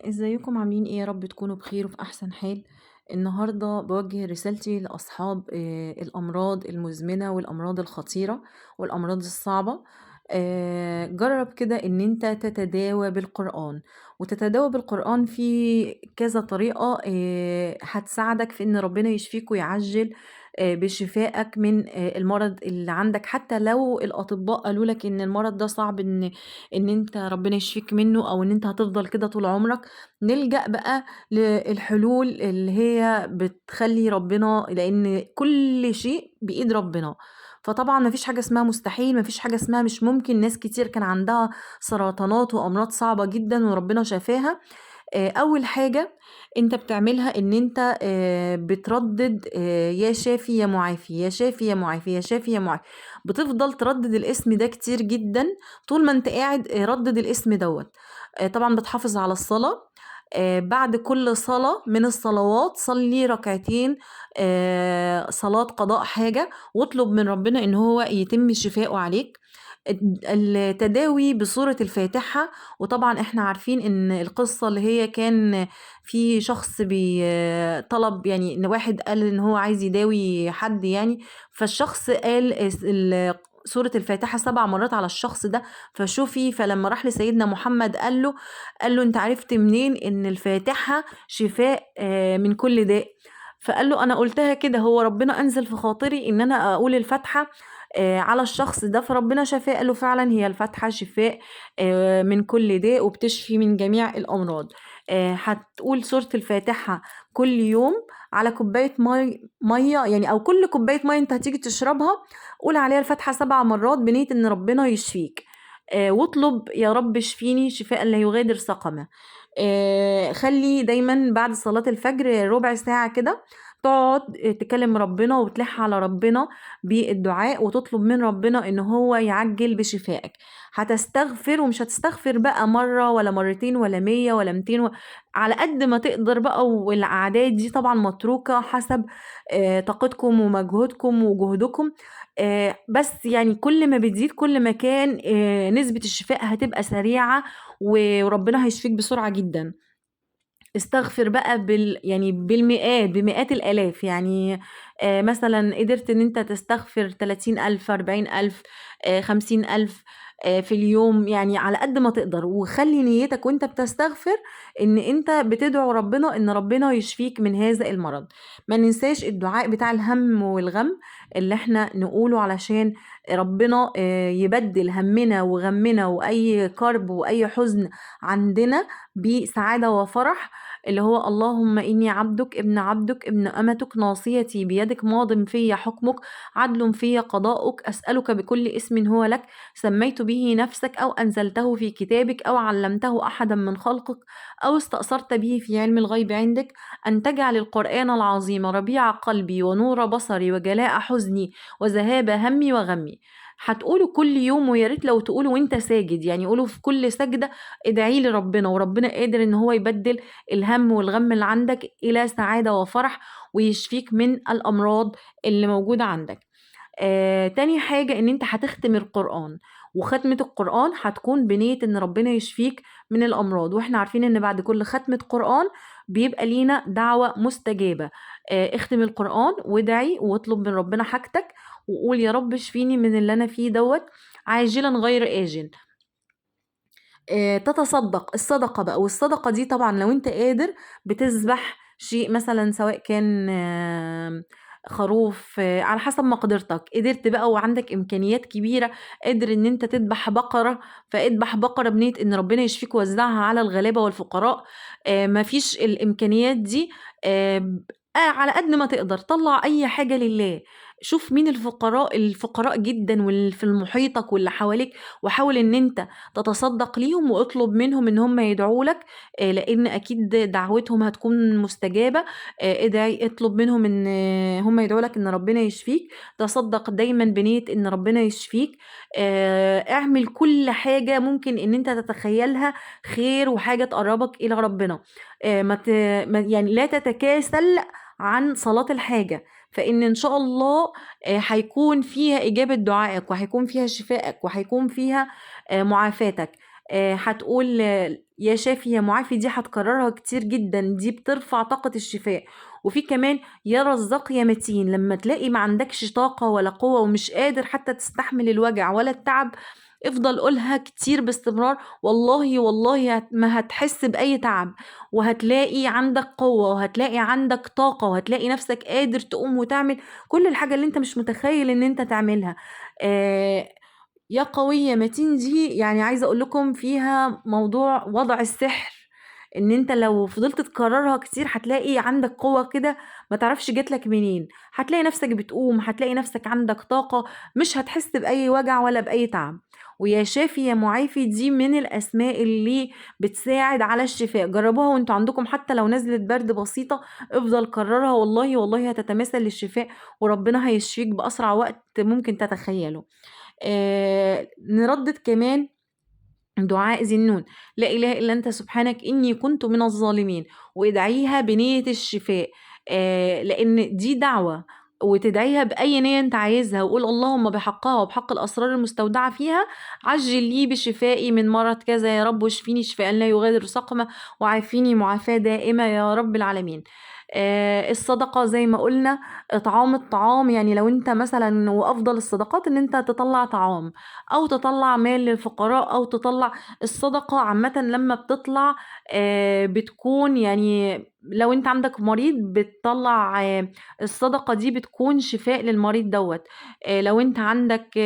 ازيكم عاملين ايه؟ يا رب تكونوا بخير وفي احسن حال. النهارده بوجه رسالتي لاصحاب الامراض المزمنه والامراض الخطيره والامراض الصعبه. جرب كده ان انت تتداوى بالقران، وتتداوى بالقران في كذا طريقه هتساعدك في ان ربنا يشفيك ويعجل بشفائك من المرض اللي عندك، حتى لو الاطباء قالوا لك ان المرض ده صعب ان انت ربنا يشفيك منه، او ان انت هتفضل كده طول عمرك. نلجأ بقى للحلول اللي هي بتخلي ربنا، لأن كل شيء بإيد ربنا. فطبعا مفيش حاجة اسمها مستحيل، مفيش حاجة اسمها مش ممكن. ناس كتير كان عندها سرطانات وأمراض صعبة جدا وربنا شافاها. أول حاجة انت بتعملها ان انت بتردد يا شافي يا معافي، يا شافي يا معافي، يا شافي يا معافي. بتفضل تردد الاسم ده كتير جدا طول ما انت قاعد. ردد الاسم دوت. طبعا بتحافظ على الصلاة. بعد كل صلاة من الصلوات صلي ركعتين صلاة قضاء حاجة، واطلب من ربنا ان هو يتم شفاؤه عليك. التداوي بسورة الفاتحة. وطبعا احنا عارفين ان القصة اللي هي كان في شخص طلب، يعني ان واحد قال ان هو عايز يداوي حد يعني. فالشخص قال سورة الفاتحة 7 مرات على الشخص ده. فشوفي، فلما راح لسيدنا محمد قال له انت عرفت منين ان الفاتحة شفاء من كل داء؟ فقال له انا قلتها كده، هو ربنا انزل في خاطري ان انا اقول الفاتحة على الشخص ده، فربنا شفاه. قال له فعلا هي الفاتحة شفاء من كل داء، وبتشفي من جميع الامراض. هتقول سورة الفاتحة كل يوم على كوباية مية يعني، او كل كوباية مية انت هتيجي تشربها قول عليها الفاتحة 7 مرات بنية ان ربنا يشفيك. واطلب يا رب اشفيني شفاء لا يغادر سقما. خلي دايما بعد صلاة الفجر ربع ساعة كده تقعد تكلم ربنا وتلح على ربنا بالدعاء، وتطلب من ربنا ان هو يعجل بشفائك. هتستغفر، ومش هتستغفر بقى مرة ولا مرتين ولا 100 ولا 200 على قد ما تقدر بقى. والأعداد دي طبعا متروكة حسب طاقتكم ومجهودكم وجهدكم. بس يعني كل ما بتزيد كل ما كان نسبة الشفاء هتبقى سريعة، وربنا هيشفيك بسرعة جدا. استغفر بقى يعني بالمئات، بمئات الآلاف يعني. مثلا قدرت ان انت تستغفر 30,000، 40,000، 50,000 في اليوم، يعني على قد ما تقدر. وخلي نيتك وانت بتستغفر ان انت بتدعو ربنا ان ربنا يشفيك من هذا المرض. ما ننساش الدعاء بتاع الهم والغم اللي احنا نقوله علشان ربنا يبدل همنا وغمنا واي كرب واي حزن عندنا بسعادة وفرح. اللي هو اللهم إني عبدك ابن عبدك ابن أمتك ناصيتي بيدك ماض في حكمك عدل في قضاؤك أسألك بكل اسم هو لك سميت به نفسك أو أنزلته في كتابك أو علمته أحدا من خلقك أو استأثرت به في علم الغيب عندك أن تجعل القرآن العظيم ربيع قلبي ونور بصري وجلاء حزني وذهاب همي وغمي. هتقوله كل يوم، ويا ريت لو تقوله وانت ساجد، يعني قوله في كل سجدة. ادعي لربنا، وربنا قادر ان هو يبدل الهم والغم اللي عندك إلى سعادة وفرح، ويشفيك من الأمراض اللي موجودة عندك. تاني حاجة ان انت هتختم القرآن، وختمة القرآن هتكون بنية ان ربنا يشفيك من الأمراض. واحنا عارفين ان بعد كل ختمة قرآن بيبقى لينا دعوة مستجابة. اختم القرآن وادعي واطلب من ربنا حاجتك، وقول يا رب اشفيني من اللي انا فيه دوت عاجلا غير آجل. تتصدق الصدقة بقى. والصدقة دي طبعا لو انت قادر بتذبح شيء، مثلا سواء كان خروف، على حسب مقدرتك. قدرت بقى وعندك امكانيات كبيرة قادر ان انت تذبح بقرة، فاذبح بقرة بنية ان ربنا يشفيك ووزعها على الغلابة والفقراء. مفيش الامكانيات دي، على قد ما تقدر طلع اي حاجة لله. شوف مين الفقراء جدا واللي في محيطك واللي حواليك، وحاول ان انت تتصدق ليهم واطلب منهم ان هم يدعوا لك. لان اكيد دعوتهم هتكون مستجابة. ادعي اطلب منهم ان هم يدعوا لك ان ربنا يشفيك. تصدق دايما بنية ان ربنا يشفيك. اعمل كل حاجة ممكن ان انت تتخيلها خير وحاجة تقربك الى ربنا. يعني لا تتكاسل عن صلاة الحاجة، فإن إن شاء الله هيكون فيها إجابة دعائك، وهيكون فيها شفائك، وهيكون فيها معافاتك. هتقول يا شافي يا معافي، دي هتكررها كتير جدًا، دي بترفع طاقة الشفاء. وفي كمان يا رزاق يا متين، لمّا تلاقي ما عندكش طاقة ولا قوة ومش قادر حتى تستحمل الوجع ولا التعب، افضل قولها كتير باستمرار، والله، والله ما هتحس بأي تعب، وهتلاقي عندك قوة، وهتلاقي عندك طاقة، وهتلاقي نفسك قادر تقوم وتعمل كل الحاجة اللي أنت مش متخيل إن أنت تعملها. آآ يا قوي يا متين دي يعني عايزة أقول لكم فيها موضوع وضع السحر، إن أنت لو فضلت تكررها كتير هتلاقي عندك قوة كده ما تعرفش جات لك منين، هتلاقي نفسك بتقوم، هتلاقي نفسك عندك طاقة، مش هتحس بأي وجع ولا بأي تعب. ويا شافي يا معافي دي من الأسماء اللي بتساعد على الشفاء، جربوها وأنتم عندكم حتى لو نزلة برد بسيطة، افضل كررها والله، والله هتتماثل للشفاء، وربنا هيشفيك بأسرع وقت ممكن تتخيله. نردد كمان دعاء ذي النون، لا إله إلا أنت سبحانك إني كنت من الظالمين، وادعيها بنية الشفاء، لأن دي دعوة، وتدعيها بأي نية أنت عايزها، وقول اللهم بحقها وبحق الأسرار المستودعة فيها عجل لي بشفائي من مرض كذا يا رب، واشفيني شفاء لا يغادر سقما، وعافيني معافاة دائمة يا رب العالمين. الصدقة زي ما قلنا إطعام الطعام، يعني لو أنت مثلا، وأفضل الصدقات إن أنت تطلع طعام أو تطلع مال للفقراء أو تطلع الصدقة عامةً لمّا بتطلع بتكون يعني لو أنت عندك مريض بتطلّع الصدقة دي بتكون شفاء للمريض دوّة. لو أنت عندك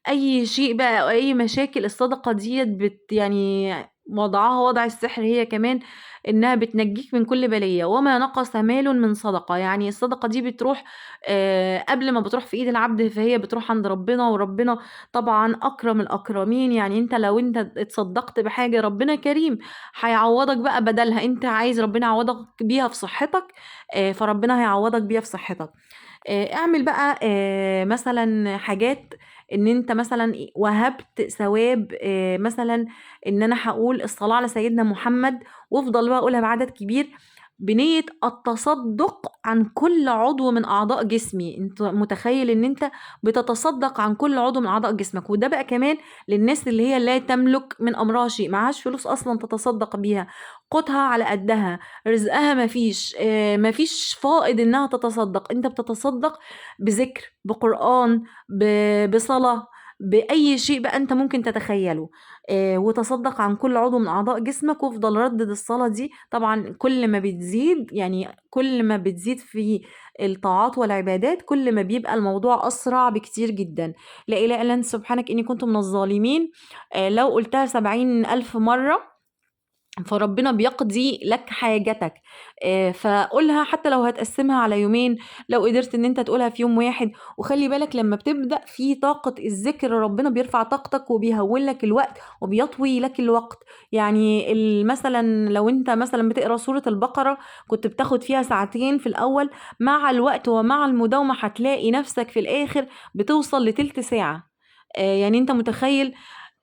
أي شيء بقى أو أي مشاكل، الصدقة ديّة يعني وضعها وضع السحر هي كمان، إنها بتنجّيك من كل بلية، وما نقص مال من صدقة، يعني الصدقة دي بتروح قبل ما بتروح في إيد العبد فهي بتروح عند ربنا، وربنا طبعًا أكرم الأكرمين، يعني أنت لو أنت اتصدّقت بحاجة ربنا كريم، هيعوّضك بقى بدالها، أنت عايز ربنا يعوّضك بيها في صحتك، فربنا هيعوّضك بيها في صحتك. اعمل بقى مثلًا حاجات إن أنت مثلًا وهبت ثواب، مثلًا إن أنا هاقول الصلاة على سيدنا محمد، وافضل بقى قولها بعدد كبير، بنية التصدُّق عن كل عضو من أعضاء جسمي، أنت متخيّل إن أنت بتتصدّق عن كل عضو من أعضاء جسمك، وده بقى كمان للناس اللي هي لا تملك من أمرها شيء، معهاش فلوس أصلًا تتصدّق بيها، قوتها على قدّها، رزقها ما فيش فائض إنها تتصدّق، أنت بتتصدّق بذكر، بقرآن، بصلاة، بأي شيء بقى أنت ممكن تتخيّله، وتصدّق عن كل عضو من أعضاء جسمك، وافضل ردِّد الصلاة دي، طبعًا كل ما بتزيد يعني كل ما بتزيد في الطاعات والعبادات، كل ما بيبقى الموضوع أسرع بكتير جدًا. لا إله إلا أنت سبحانك إني كنت من الظالمين، لو قُلتها 70,000 مرّة فربنا بيقضي لك حاجتك، فقولها حتى لو هتقسّمها على يومين، لو قدرت إن أنت تقولها في يوم واحد، وخلّي بالك لمّا بتبدأ في طاقة الذكر ربنا بيرفع طاقتك وبيهوّن لك الوقت وبيطوي لك الوقت، يعني مثلًا لو أنت مثلًا بتقرا سورة البقرة كنت بتاخد فيها ساعتين في الأول، مع الوقت ومع المداومة هتلاقي نفسك في الآخر بتوصل لتِلت ساعة، يعني أنت متخيّل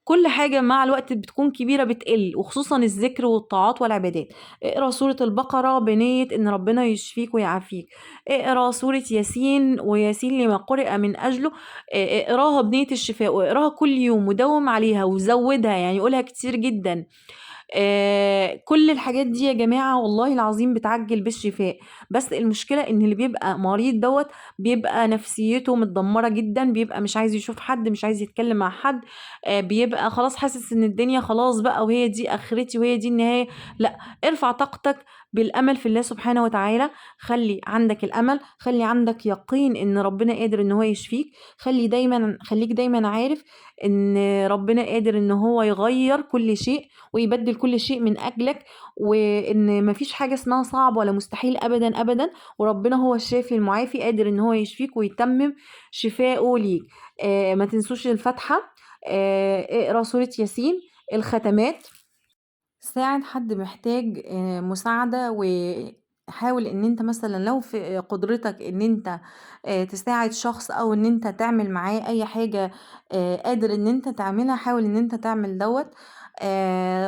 كل حاجة مع الوقت بتكون كبيرة بتقل، وخصوصًا الذكر والطاعات والعبادات. اقرا سورة البقرة بنية إن ربنا يشفيك ويعافيك، اقرا سورة ياسين، وياسين لما قُرئ من أجله، اقراها بنية الشفاء، واقراها كل يوم وداوم عليها وزوّدها، يعني قولها كتير جدًا. كل الحاجات دي يا جماعة والله العظيم بتعجّل بالشفاء، بس المشكلة إن اللي بيبقى مريض دوّة بيبقى نفسيته متدمّرة جدًا، بيبقى مش عايز يشوف حد، مش عايز يتكلّم مع حد، بيبقى خلاص حاسس إن الدنيا خلاص بقى وهي دي آخرتي وهي دي النهاية، لأ، ارفع طاقتك بالأمل في الله سبحانه وتعالى، خلّي عندك الأمل، خلّي عندك يقين إن ربنا قادر إن هو يشفيك، خلّيك دايمًا عارف إن ربنا قادر إن هو يغيّر كل شيء ويبدِّل كل شيء من أجلك، وإن ما فيش حاجة اسمها صعب ولا مستحيل أبدًا، أبدًا، وربنا هو الشافي المعافي قادر إن هو يشفيك ويتمِّم شفاؤه ليك. ما تنسوش الفاتحة، اقرا سورة ياسين، الختمات. ساعد حد محتاج مساعدة، وحاول إن أنت مثلًا لو في قدرتك إن أنت تساعد شخص أو إن أنت تعمل معاه أي حاجة قادر إن أنت تعملها، حاول إن أنت تعمل دوّة.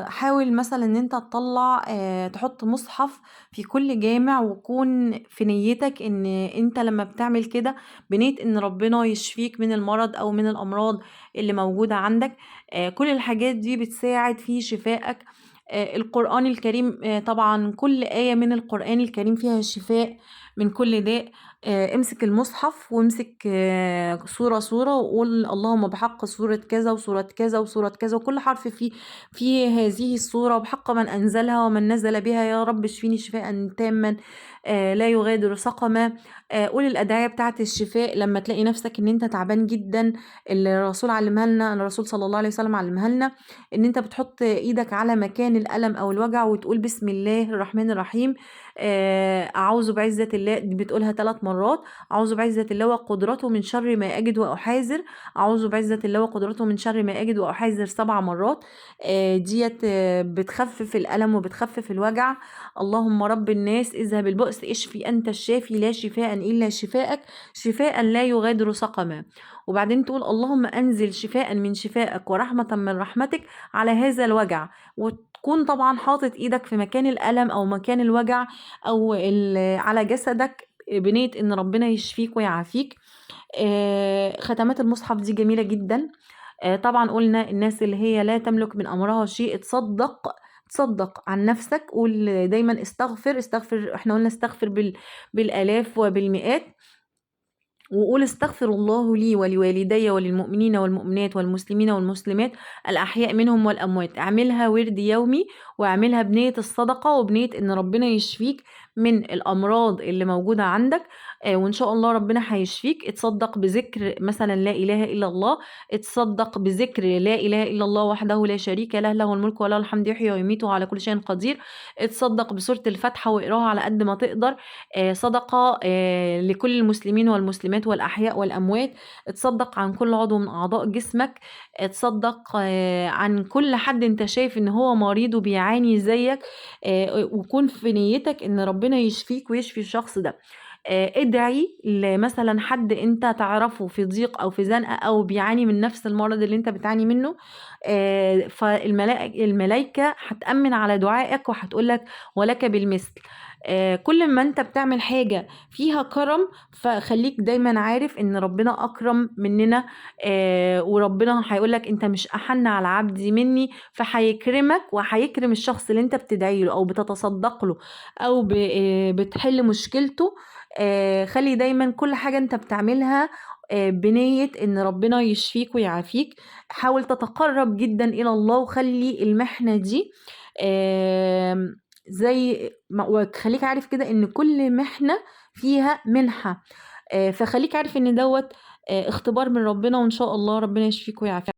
حاول مثلًا إن أنت تطلّع تحط مصحف في كل جامع، ويكون في نيتك إن أنت لمّا بتعمل كده بنية إن ربنا يشفيك من المرض أو من الأمراض اللي موجودة عندك. كل الحاجات دي بتساعد في شفائك. القرآن الكريم، طبعًا كل آية من القرآن الكريم فيها شفاء من كل داء. امسك المصحف وامسك سورة وقُل اللهم بحق سورة كذا وسورة كذا وسورة كذا، وكل حرف في هذه السورة وبحق من أنزلها ومن نزل بها، يا رب اشفيني شفاء تامًا لا يغادر سقما. قُل الأدعية بتاعة الشفاء لمّا تلاقي نفسك إن أنت تعبان جدًا، اللي الرسول علّمها لنا، الرسول صلى الله عليه وسلم علّمها لنا، إن أنت بتحط إيدك على مكان الألم أو الوجع وتقول بسم الله الرحمن الرحيم. أعوذ بعزة الله، دي بتقولها 3 مرات. أعوذ بعزة الله وقدرته من شر ما أجد وأحاذر. أعوذ بعزة الله وقدرته من شر ما أجد وأحاذر 7 مرات. ديّة بتخفف الألم وبتخفف الوجع. اللهم رب الناس اذهب البؤس اشفي أنت الشافي لا شفاء إلا شفاءك شفاء لا يغادر سقما. وبعدين تقول اللهم أنزل شفاء من شفائك ورحمة من رحمتك على هذا الوجع، وتكون طبعًا حاطط إيدك في مكان الألم أو مكان الوجع أو على جسدك بنية إن ربنا يشفيك ويعافيك. ختمات المصحف دي جميلة جدًا. طبعًا قُلنا الناس اللي هي لا تملك من أمرها شيء، تصدّق عن نفسك، قُل دايمًا استغفر، إحنا قُلنا استغفر بالآلاف وبالمئات. وقُل استغفر الله لي ولوالدي وللمؤمنين والمؤمنات والمسلمين والمسلمات الأحياء منهم والأموات. اعملها وِرد يومي، واعملها بنية الصدقة وبنية إن ربنا يشفيك من الأمراض اللي موجودة عندك. وإن شاء الله ربنا هيشفيك. اتصدّق بذكر مثلًا لا إله إلا الله، اتصدّق بذكر لا إله إلا الله وحده لا شريك له، له الملك وله الحمد يحيي ويميت وهو على كل شيء قدير. اتصدّق بسورة الفاتحة واقراها على قد ما تقدر. صدقة لكل المسلمين والمسلمات والأحياء والأموات. اتصدّق عن كل عضو من أعضاء جسمك. اتصدّق عن كل حد أنت شايف إن هو مريض وبيعاني زيّك، وكون في نيّتك إن ربنا يشفيك ويشفي الشخص ده. ادعي مثلًا حد أنت تعرفه في ضيق أو في زنقة أو بيعاني من نفس المرض اللي أنت بتعاني منه. الملايكة هتأمِّن على دعائك وهتقول لك ولك بالمثل. كل ما أنت بتعمل حاجة فيها كرم، فخلّيك دايمًا عارف إن ربنا أكرم مننا. وربنا هيقول لك أنت مش أحَنّ على عبدي منّي، فهيكرمك وهيكرم الشخص اللي أنت بتدعي له أو بتتصدّق له أو بتحل مشكلته. خلّي دايمًا كل حاجة أنت بتعملها بنية إن ربنا يشفيك ويعافيك. حاول تتقرّب جدًا إلى الله، وخلّي المحنة دي زي وخلّيك عارف كده إن كل محنة فيها منحة. فخلّيك عارف إن دوّة اختبار من ربنا، وإن شاء الله ربنا يشفيك ويعافيك.